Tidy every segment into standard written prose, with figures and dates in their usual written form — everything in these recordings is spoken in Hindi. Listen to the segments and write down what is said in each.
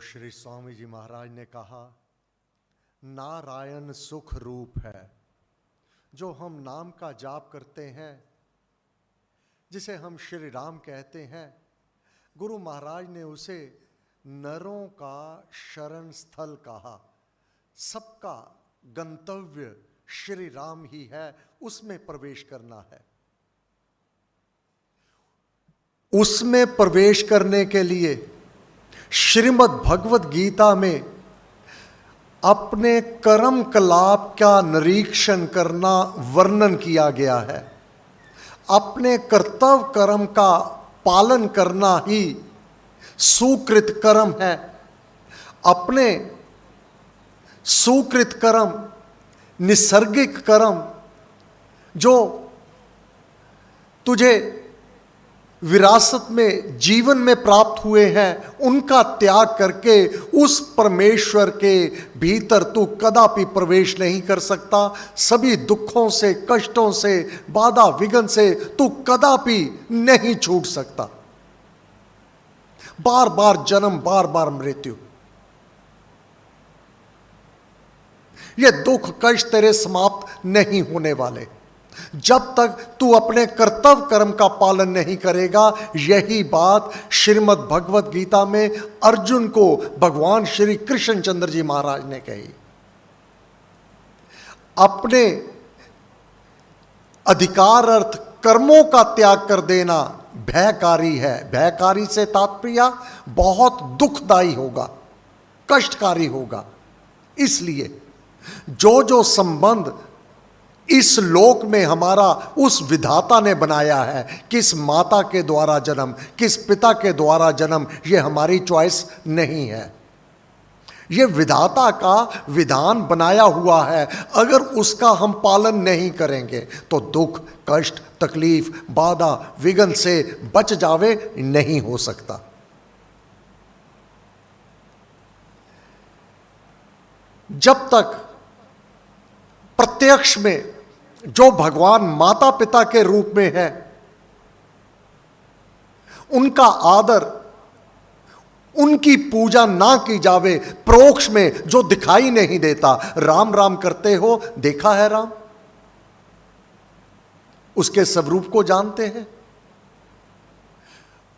श्री स्वामी जी महाराज ने कहा, नारायण सुख रूप है। जो हम नाम का जाप करते हैं, जिसे हम श्री राम कहते हैं, गुरु महाराज ने उसे नरों का शरण स्थल कहा। सबका गंतव्य श्री राम ही है, उसमें प्रवेश करना है। उसमें प्रवेश करने के लिए श्रीमद् भगवत गीता में अपने कर्म कलाप का निरीक्षण करना वर्णन किया गया है। अपने कर्तव्य कर्म का पालन करना ही सुकृत कर्म है। अपने सुकृत कर्म, निसर्गिक कर्म जो तुझे विरासत में जीवन में प्राप्त हुए हैं, उनका त्याग करके उस परमेश्वर के भीतर तू कदापि प्रवेश नहीं कर सकता। सभी दुखों से, कष्टों से, बाधा विघ्न से तू कदापि नहीं छूट सकता। बार बार जन्म, बार बार मृत्यु, ये दुख कष्ट तेरे समाप्त नहीं होने वाले जब तक तू अपने कर्तव्य कर्म का पालन नहीं करेगा। यही बात श्रीमद् भगवत गीता में अर्जुन को भगवान श्री कृष्ण चंद्र जी महाराज ने कही। अपने अधिकार अर्थ कर्मों का त्याग कर देना भयकारी है। भयकारी से तात्पर्य बहुत दुखदाई होगा, कष्टकारी होगा। इसलिए जो जो संबंध इस लोक में हमारा उस विधाता ने बनाया है, किस माता के द्वारा जन्म, किस पिता के द्वारा जन्म, ये हमारी चॉइस नहीं है। ये विधाता का विधान बनाया हुआ है। अगर उसका हम पालन नहीं करेंगे तो दुख, कष्ट, तकलीफ, बाधा विघ्न से बच जावे नहीं हो सकता। जब तक प्रत्यक्ष में जो भगवान माता पिता के रूप में है, उनका आदर, उनकी पूजा ना की जावे, परोक्ष में जो दिखाई नहीं देता, राम राम करते हो, देखा है राम, उसके स्वरूप को जानते हैं।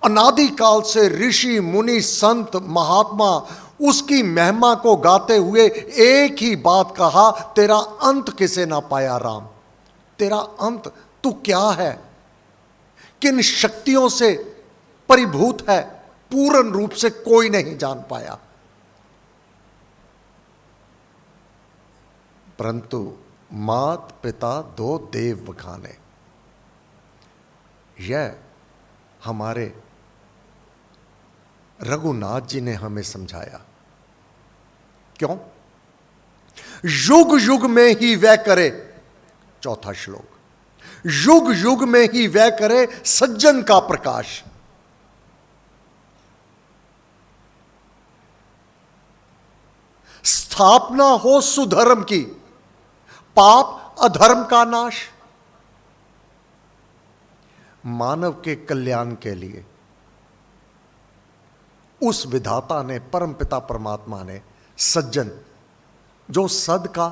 अनादिकाल से ऋषि मुनि संत महात्मा उसकी महिमा को गाते हुए एक ही बात कहा, तेरा अंत किसे ना पाया राम। तेरा अंत तू क्या है, किन शक्तियों से परिभूत है, पूर्ण रूप से कोई नहीं जान पाया। परंतु मात पिता दो देव बखाने, यह हमारे रघुनाथ जी ने हमें समझाया। क्यों? युग युग में ही वह करे, चौथा श्लोक, युग युग में ही वह करे सज्जन का प्रकाश। स्थापना हो सुधर्म की, पाप अधर्म का नाश। मानव के कल्याण के लिए उस विधाता ने, परमपिता परमात्मा ने सज्जन, जो सद का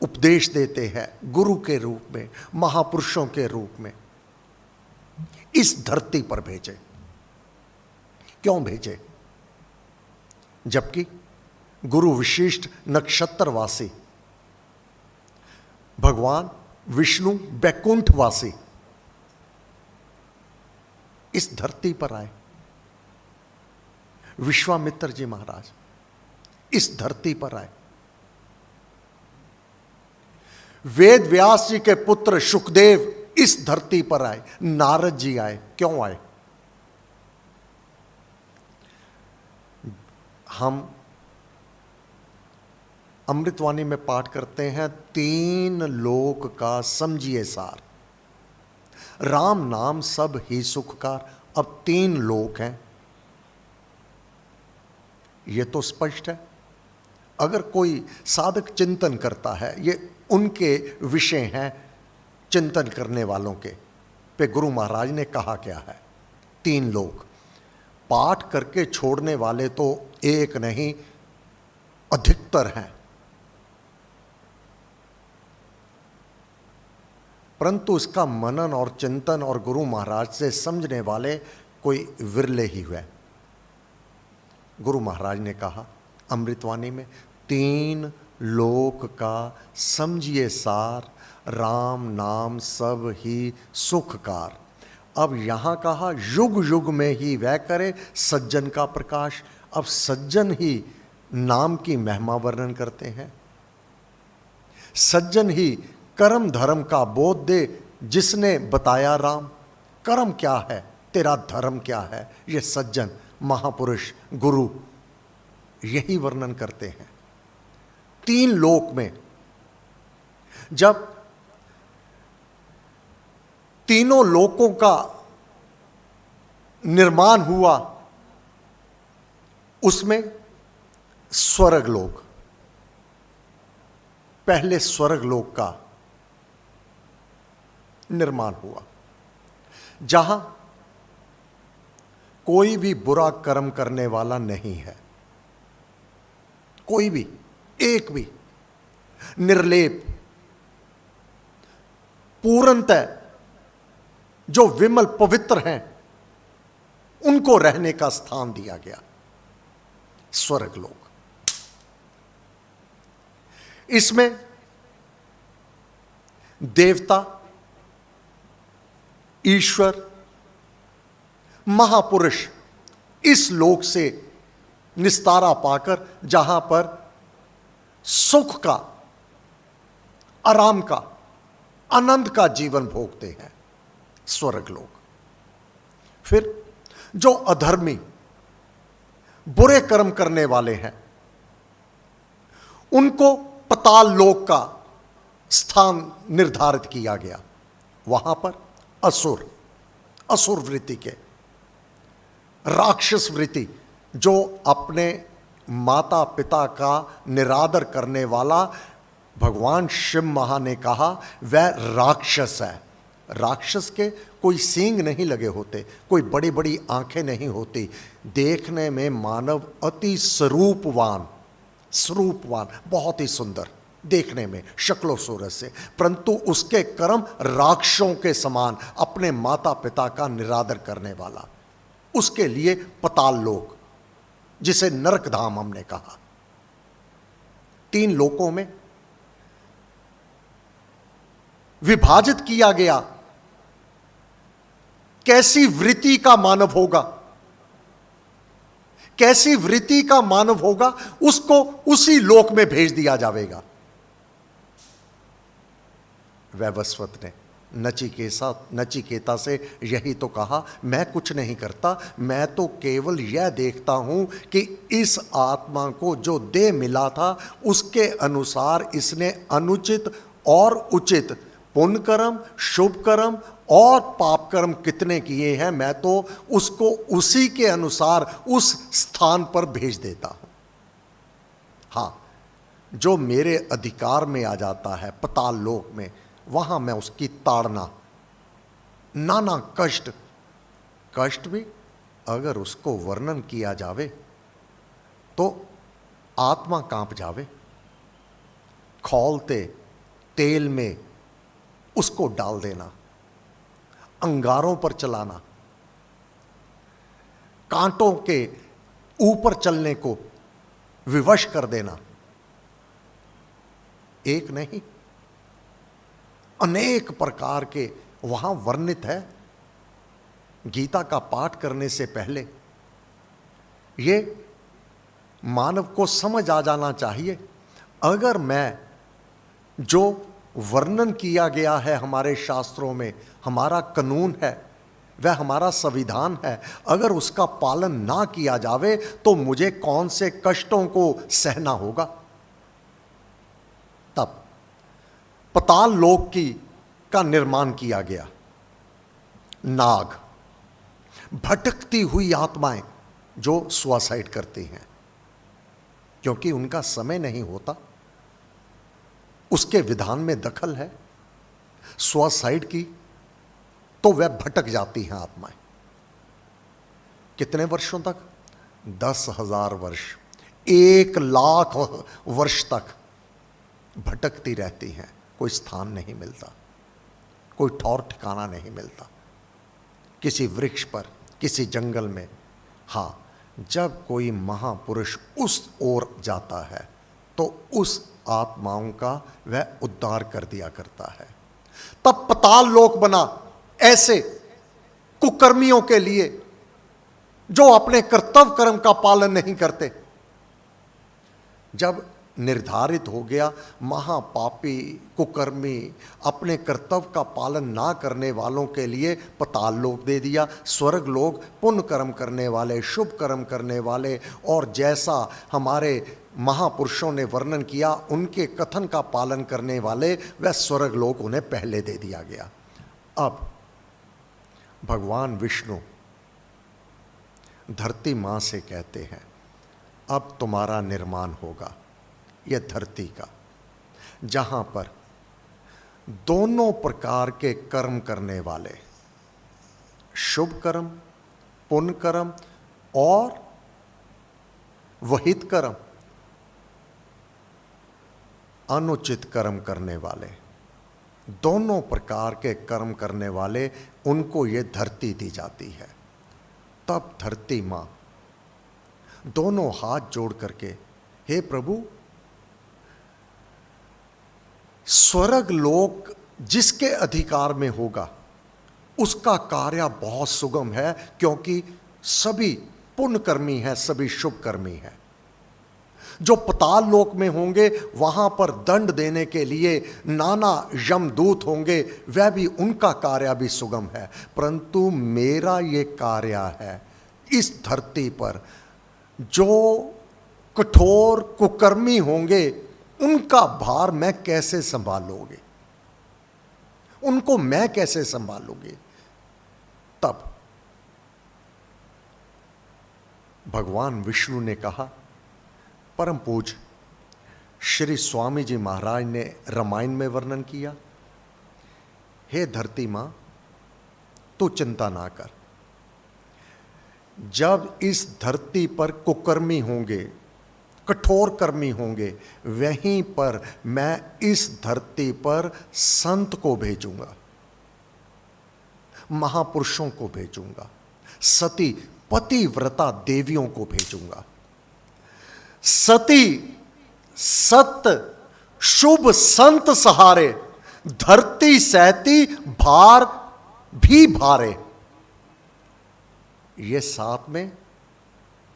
उपदेश देते हैं गुरु के रूप में, महापुरुषों के रूप में, इस धरती पर भेजे। क्यों भेजे? जबकि गुरु विशिष्ट नक्षत्रवासी भगवान विष्णु बैकुंठवासी इस धरती पर आए। विश्वामित्र जी महाराज इस धरती पर आए। वेद व्यास जी के पुत्र शुकदेव इस धरती पर आए। नारद जी आए। क्यों आए? हम अमृतवाणी में पाठ करते हैं, तीन लोक का समझिए सार, राम नाम सब ही सुखकार। अब तीन लोक हैं, ये तो स्पष्ट है। अगर कोई साधक चिंतन करता है, ये उनके विषय हैं, चिंतन करने वालों के पे गुरु महाराज ने कहा क्या है। तीन लोक, पाठ करके छोड़ने वाले तो एक नहीं अधिकतर हैं, परंतु इसका मनन और चिंतन और गुरु महाराज से समझने वाले कोई विरले ही हुए। गुरु महाराज ने कहा अमृतवाणी में, 3 लोक का समझिए सार, राम नाम सब ही सुखकार। अब यहां कहा युग युग में ही वह करे सज्जन का प्रकाश। अब सज्जन ही नाम की महिमा वर्णन करते हैं, सज्जन ही कर्म धर्म का बोध दे, जिसने बताया राम। कर्म क्या है, तेरा धर्म क्या है, ये सज्जन महापुरुष गुरु यही वर्णन करते हैं। 3 लोक में जब तीनों लोकों का निर्माण हुआ, उसमें स्वर्ग लोक, पहले स्वर्ग लोक का निर्माण हुआ, जहां कोई भी बुरा कर्म करने वाला नहीं है, कोई भी, एक भी, निर्लेप, पूर्णतः जो विमल पवित्र हैं उनको रहने का स्थान दिया गया, स्वर्ग लोक। इसमें देवता, ईश्वर, महापुरुष इस लोक से निस्तारा पाकर जहां पर सुख का, आराम का, आनंद का जीवन भोगते हैं, स्वर्ग लोक। फिर जो अधर्मी, बुरे कर्म करने वाले हैं, उनको पताल लोक का स्थान निर्धारित किया गया। वहां पर असुर, असुर वृत्ति के, राक्षस वृत्ति, जो अपने माता पिता का निरादर करने वाला, भगवान शिव महा ने कहा वह राक्षस है। राक्षस के कोई सींग नहीं लगे होते, कोई बड़ी बड़ी आंखें नहीं होती, देखने में मानव अति स्वरूपवान, स्वरूपवान, बहुत ही सुंदर देखने में शक्लो सूरत से, परंतु उसके कर्म राक्षसों के समान, अपने माता पिता का निरादर करने वाला। उसके लिए पताल लोक, जिसे नरक धाम हमने कहा। 3 लोकों में विभाजित किया गया। कैसी वृत्ति का मानव होगा, कैसी वृत्ति का मानव होगा, उसको उसी लोक में भेज दिया जाएगा। वैवस्वत ने नचिकेता से यही तो कहा, मैं कुछ नहीं करता, मैं तो केवल यह देखता हूं कि इस आत्मा को जो देह मिला था उसके अनुसार इसने अनुचित और उचित पुण्य कर्म, शुभ कर्म और पाप कर्म कितने किए हैं, मैं तो उसको उसी के अनुसार उस स्थान पर भेज देता हूं। हां, जो मेरे अधिकार में आ जाता है पताल लोक में, वहां मैं उसकी ताड़ना, नाना कष्ट, कष्ट भी अगर उसको वर्णन किया जावे तो आत्मा कांप जावे। खौलते तेल में उसको डाल देना, अंगारों पर चलाना, कांटों के ऊपर चलने को विवश कर देना, एक नहीं अनेक प्रकार के वहां वर्णित है। गीता का पाठ करने से पहले ये मानव को समझ आ जाना चाहिए, अगर मैं जो वर्णन किया गया है हमारे शास्त्रों में, हमारा कानून है, वह हमारा संविधान है, अगर उसका पालन ना किया जावे तो मुझे कौन से कष्टों को सहना होगा। तब पताल लोक का निर्माण किया गया। नाग, भटकती हुई आत्माएं जो सुसाइड करती हैं, क्योंकि उनका समय नहीं होता, उसके विधान में दखल है सुसाइड की, तो वह भटक जाती हैं आत्माएं। कितने वर्षों तक? 10,000 वर्ष, 1,00,000 वर्ष तक भटकती रहती हैं, कोई स्थान नहीं मिलता, कोई ठौर ठिकाना नहीं मिलता, किसी वृक्ष पर, किसी जंगल में। हाँ, जब कोई महापुरुष उस ओर जाता है तो उस आत्माओं का वह उद्धार कर दिया करता है। तब पाताल लोक बना ऐसे कुकर्मियों के लिए जो अपने कर्तव्य कर्म का पालन नहीं करते। जब निर्धारित हो गया महापापी कुकर्मी अपने कर्तव्य का पालन ना करने वालों के लिए पाताल लोक दे दिया, स्वर्ग लोक पुण्य कर्म करने वाले, शुभ कर्म करने वाले, और जैसा हमारे महापुरुषों ने वर्णन किया उनके कथन का पालन करने वाले, वह स्वर्ग लोक उन्हें पहले दे दिया गया। अब भगवान विष्णु धरती मां से कहते हैं, अब तुम्हारा निर्माण होगा यह धरती का, जहां पर दोनों प्रकार के कर्म करने वाले, शुभ कर्म, पुण्य कर्म और वहित कर्म, अनुचित कर्म करने वाले, दोनों प्रकार के कर्म करने वाले, उनको ये धरती दी जाती है। तब धरती मां दोनों हाथ जोड़ करके, हे प्रभु, स्वर्ग लोक जिसके अधिकार में होगा उसका कार्य बहुत सुगम है, क्योंकि सभी पुण्यकर्मी हैं, सभी शुभकर्मी हैं। जो पाताल लोक में होंगे वहां पर दंड देने के लिए नाना यमदूत होंगे, वह भी, उनका कार्य भी सुगम है। परंतु मेरा ये कार्य है, इस धरती पर जो कठोर कुकर्मी होंगे उनका भार मैं कैसे संभालूंगी, उनको मैं कैसे संभालूंगी। तब भगवान विष्णु ने कहा, परम पूज्य श्री स्वामी जी महाराज ने रामायण में वर्णन किया, हे धरती मां, तू चिंता ना कर। जब इस धरती पर कुकर्मी होंगे, कठोर कर्मी होंगे, वहीं पर मैं इस धरती पर संत को भेजूंगा, महापुरुषों को भेजूंगा, सती पतिव्रता देवियों को भेजूंगा। सती सत्य शुभ संत सहारे, धरती सहती भार भी भारे। ये साथ में,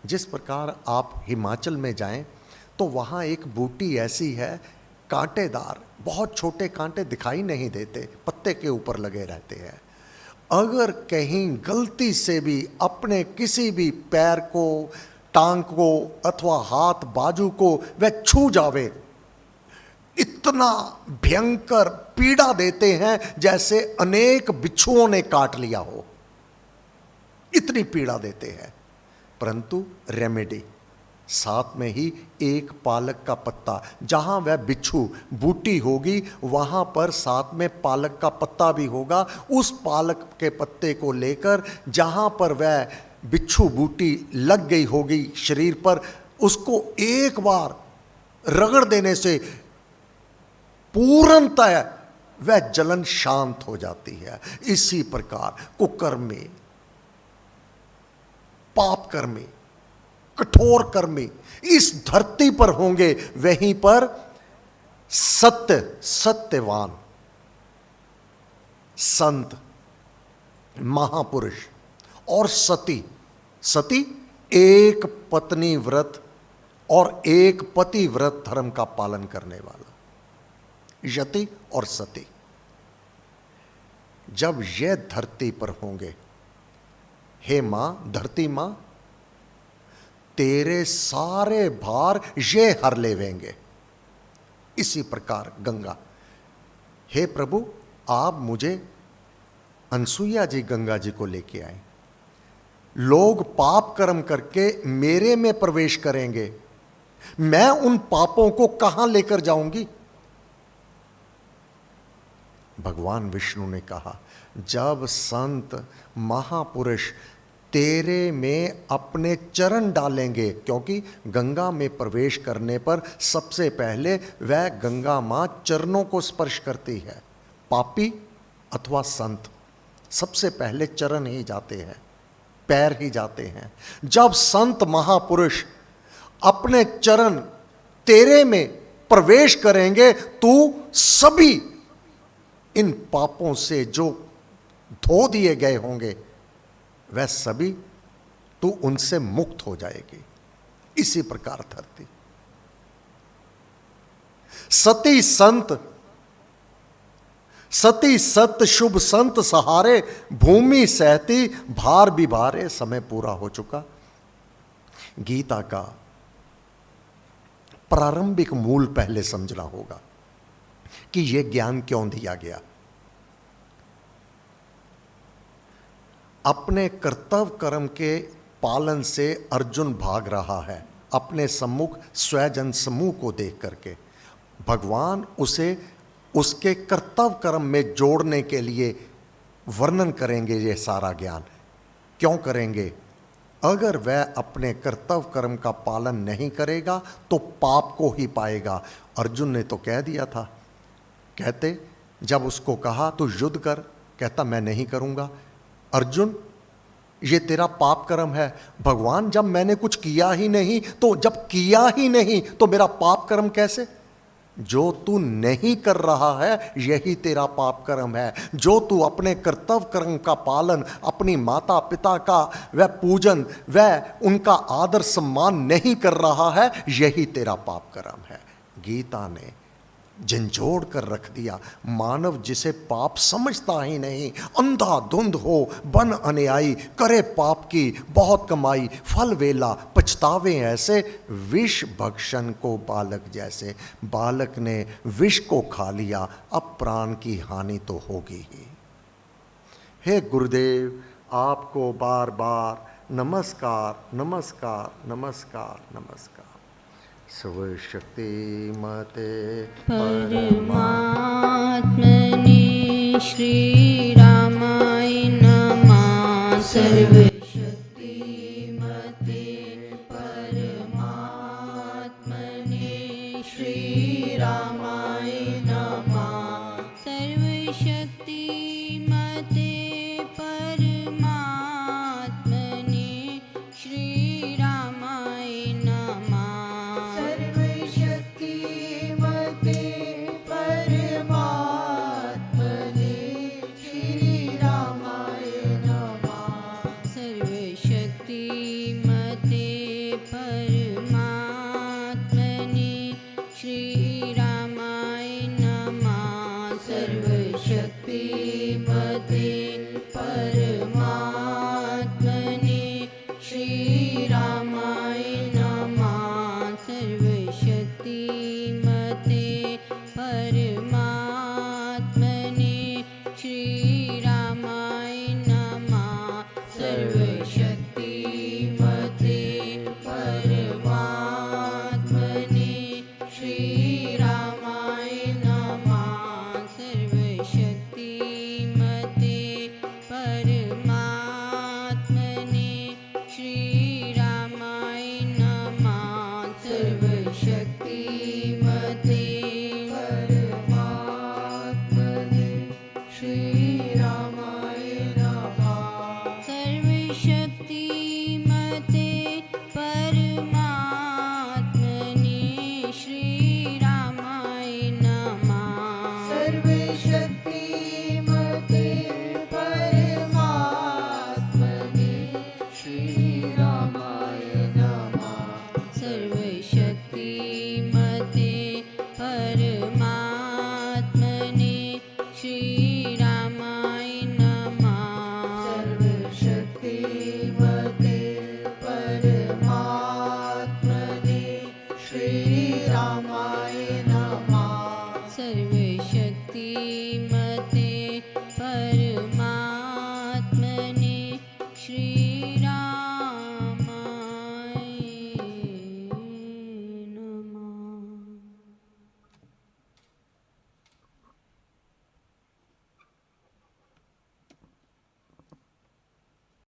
जिस प्रकार आप हिमाचल में जाएं तो वहाँ एक बूटी ऐसी है, कांटेदार, बहुत छोटे कांटे दिखाई नहीं देते, पत्ते के ऊपर लगे रहते हैं। अगर कहीं गलती से भी अपने किसी भी पैर को, टांग को अथवा हाथ बाजू को वह छू जावे, इतना भयंकर पीड़ा देते हैं जैसे अनेक बिच्छुओं ने काट लिया हो, इतनी पीड़ा देते हैं। परंतु रेमेडी, साथ में ही एक पालक का पत्ता, जहां वह बिच्छू बूटी होगी वहां पर साथ में पालक का पत्ता भी होगा। उस पालक के पत्ते को लेकर जहां पर वह बिच्छू बूटी लग गई होगी शरीर पर, उसको एक बार रगड़ देने से पूर्णतः वह जलन शांत हो जाती है। इसी प्रकार कुकर्मी, पाप कर्मी, कठोर कर्मी इस धरती पर होंगे, वहीं पर सत्य, सत्यवान, संत, महापुरुष और सती, सती एक पत्नी व्रत और एक पति व्रत धर्म का पालन करने वाला, यति और सती, जब यह धरती पर होंगे, हे मां, धरती मां, तेरे सारे भार ये हर लेवेंगे। इसी प्रकार गंगा, हे प्रभु, आप मुझे अनसुईया जी गंगा जी को लेके आए। लोग पाप कर्म करके मेरे में प्रवेश करेंगे, मैं उन पापों को कहां लेकर जाऊंगी। भगवान विष्णु ने कहा, जब संत महापुरुष तेरे में अपने चरण डालेंगे, क्योंकि गंगा में प्रवेश करने पर सबसे पहले वह गंगा मां चरणों को स्पर्श करती है। पापी अथवा संत सबसे पहले चरण ही जाते हैं, पैर ही जाते हैं। जब संत महापुरुष अपने चरण तेरे में प्रवेश करेंगे, तू सभी इन पापों से जो धो दिए गए होंगे वह सभी तू उनसे मुक्त हो जाएगी। इसी प्रकार धरती सती संत, सती सत शुभ संत सहारे, भूमि सहती भार बिभारे। समय पूरा हो चुका। गीता का प्रारंभिक मूल पहले समझना होगा कि यह ज्ञान क्यों दिया गया। अपने कर्तव्य कर्म के पालन से अर्जुन भाग रहा है, अपने सम्मुख स्वजन समूह को देख करके। भगवान उसे उसके कर्तव्य कर्म में जोड़ने के लिए वर्णन करेंगे। ये सारा ज्ञान क्यों करेंगे? अगर वह अपने कर्तव्य कर्म का पालन नहीं करेगा तो पाप को ही पाएगा। अर्जुन ने तो कह दिया था, कहते जब उसको कहा तो युद्ध कर, कहता मैं नहीं करूंगा। अर्जुन ये तेरा पाप कर्म है। भगवान जब मैंने कुछ किया ही नहीं, तो जब किया ही नहीं तो मेरा पाप कर्म कैसे? जो तू नहीं कर रहा है यही तेरा पाप कर्म है। जो तू अपने कर्तव्य कर्म का पालन, अपनी माता पिता का वह पूजन, वह उनका आदर सम्मान नहीं कर रहा है, यही तेरा पाप कर्म है। गीता ने झंझोड़ कर रख दिया। मानव जिसे पाप समझता ही नहीं, अंधाधुंध हो, बन अनुयायी, करे पाप की बहुत कमाई, फल वेला पछतावे ऐसे, विष भक्षण को बालक जैसे। बालक ने विष को खा लिया, अब प्राण की हानि तो होगी ही। हे गुरुदेव, आपको बार बार नमस्कार नमस्कार नमस्कार नमस्कार। सर्वशक्तिमते परमात्मने श्री रामाय नमः। सर्वशक्तिमते परमात्मने श्री रामाय नमः। सर्वशक्तिमते परमात्मने श्री रामाय नमः। सर्वशक्तिमते पर